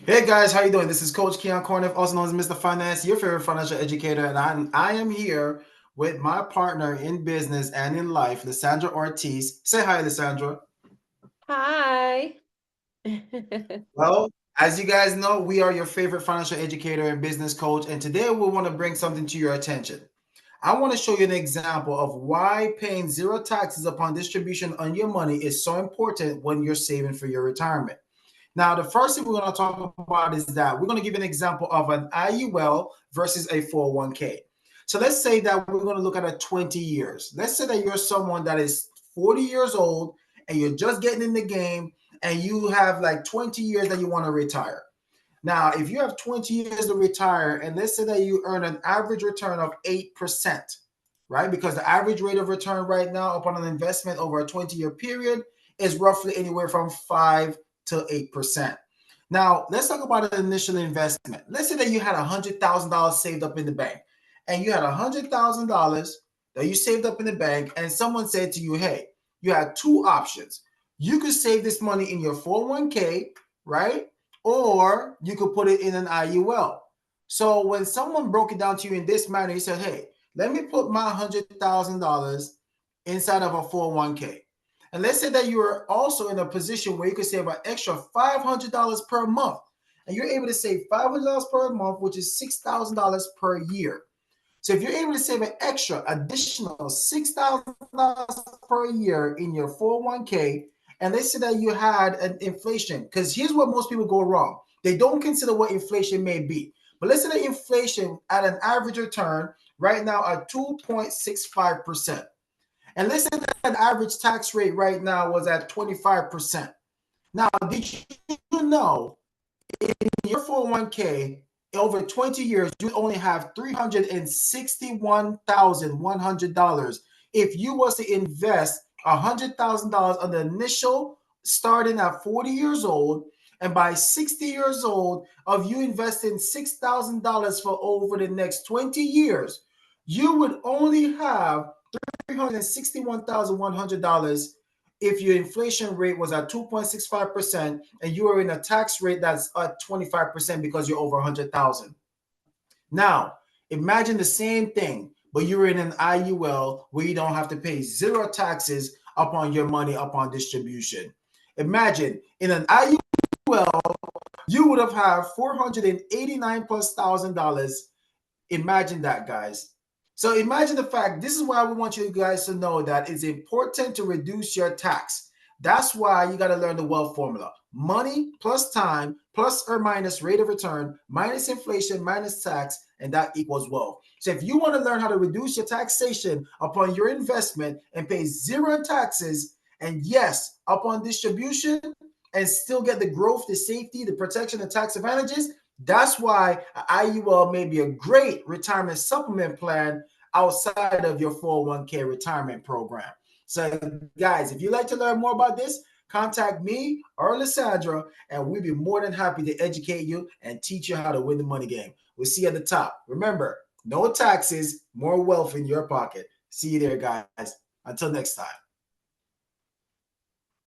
Hey guys, how you doing? This is Coach Keyon Corniffe, also known as Mr. Finance, your favorite financial educator, and I am here with my partner in business and in life, Lissandra Ortiz. Say hi, Lissandra. Hi. Well, as you guys know, we are your favorite financial educator and business coach, and today we want to bring something to your attention. I want to show you an example of why paying zero taxes upon distribution on your money is so important when you're saving for your retirement. Now, the first thing we're going to talk about is that we're going to give an example of an IUL versus a 401k. So let's say that we're going to look at a 20 years. Let's say that you're someone that is 40 years old and you're just getting in the game and you have like 20 years that you want to retire. Now, if you have 20 years to retire, and let's say that you earn an average return of 8%, right? Because the average rate of return right now upon an investment over a 20-year period is roughly anywhere from 5 to 8%. Now, let's talk about an initial investment. Let's say that you had $100,000 saved up in the bank, and you had $100,000 that you saved up in the bank, and someone said to you, hey, you had two options. You could save this money in your 401k, right? Or you could put it in an IUL. So when someone broke it down to you in this manner, he said, hey, let me put my $100,000 inside of a 401k. And let's say that you are also in a position where you could save an extra $500 per month. And you're able to save $500 per month, which is $6,000 per year. So if you're able to save an extra additional $6,000 per year in your 401k, and let's say that you had an inflation, because here's what most people go wrong. They don't consider what inflation may be. But let's say that inflation at an average return right now at 2.65%. And let's say that the average tax rate right now was at 25%. Now, did you know in your 401k over 20 years, you only have $361,100 if you was to invest $100,000 on the initial starting at 40 years old, and by 60 years old of you investing $6,000 for over the next 20 years, you would only have $361,100 if your inflation rate was at 2.65% and you are in a tax rate that's at 25% because you're over 100,000. Now, imagine the same thing, but you're in an IUL where you don't have to pay zero taxes upon your money upon distribution. Imagine in an IUL, you would have had 489 plus $1,000. Imagine that, guys. So imagine the fact, this is why we want you guys to know that it's important to reduce your tax. That's why you got to learn the wealth formula. Money plus time plus or minus rate of return minus inflation minus tax, and that equals wealth. So if you want to learn how to reduce your taxation upon your investment and pay zero taxes, and yes, upon distribution, and still get the growth, the safety, the protection, the tax advantages, that's why IUL may be a great retirement supplement plan outside of your 401k retirement program. So, guys, if you'd like to learn more about this, contact me or Lissandra, and we'd be more than happy to educate you and teach you how to win the money game. We'll see you at the top. Remember, no taxes, more wealth in your pocket. See you there, guys. Until next time.